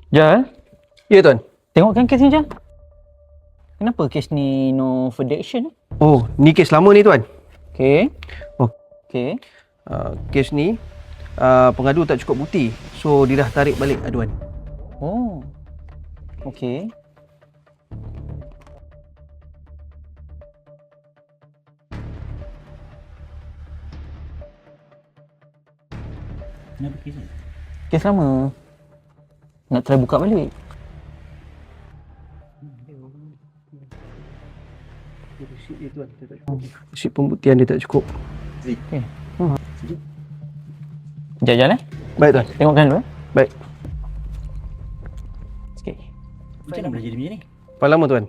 Jal, Ya, Tuan. tengokkan kes ni, Jal. Kenapa kes ni no further action? Oh, ni kes lama ni, Tuan. Okey. Oh, Okey. kes ni pengadu tak cukup bukti. So, dia dah tarik balik aduan. Oh. Okey. Kenapa kes ni? Kes lama. Nak try buka balik. Asyik pembuktian dia tak cukup. Okey. Sekejap, Jal, eh. Baik, Tuan. Tengokkan dulu, eh. Baik. Sikit. Macam mana boleh jadi macam ni? Berapa lama, Tuan?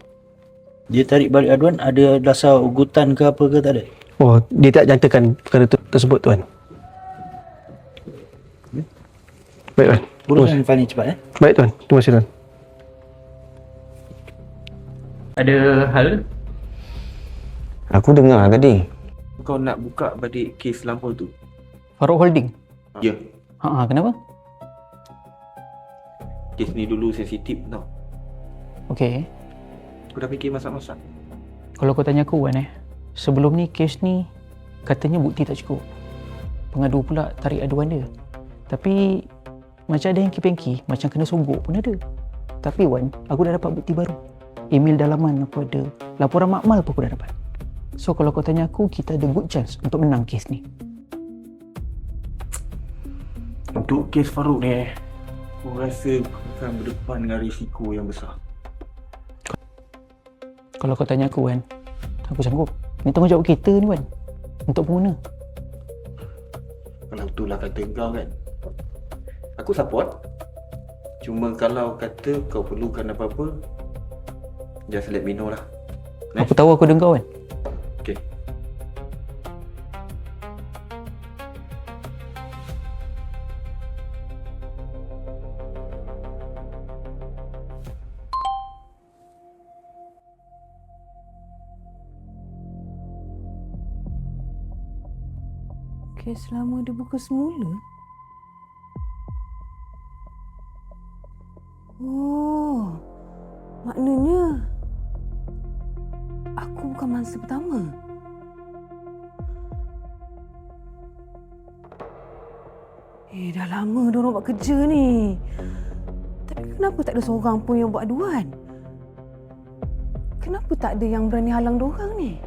Dia tarik balik aduan ada dasar ugutan ke apa ke tak ada? Oh, dia tak nyatakan perkara tersebut, Tuan. Baik, Tuan. Uruskan file ni cepat Baik, Tuan. Terima kasih, Tuan. Ada hal? Aku dengar tadi. Kau nak buka balik kes lama tu? Farouk Holding. Ya. Kenapa? Kes ni dulu sensitif tau. Okey. Aku dah fikir masak-masak. Kalau kau tanya aku, Wan, sebelum ni kes ni katanya bukti tak cukup. Pengadu pula tarik aduan dia. Tapi macam ada yang pengki, macam kena sogok pun ada. Tapi Wan, aku dah dapat bukti baru. Email dalaman aku ada, laporan makmal pun aku dah dapat. So kalau kau tanya aku, kita ada good chance untuk menang kes ni. Untuk kes Farouk ni aku rasa aku akan berdepan dengan risiko yang besar. Kalau kau tanya aku, Wan, aku sanggup. Ni tanggungjawab kita ni, Wan, untuk pengguna. Kalau itulah kata kau kan, aku support. Cuma kalau kata kau perlukan apa-apa, just let me know lah. Aku tahu aku dengar, Wan. Okay. Kes lama dibuka semula? Oh, maknanya aku bukan mangsa pertama. Dah lama diorang buat kerja ni. Tapi kenapa tak ada seorang pun yang buat aduan? Kenapa tak ada yang berani halang diorang ni?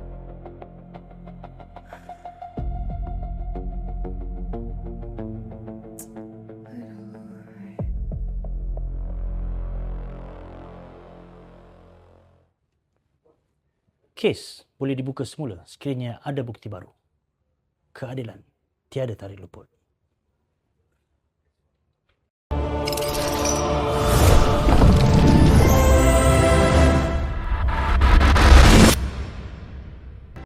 Kes boleh dibuka semula sekiranya ada bukti baru. Keadilan tiada tarik luput.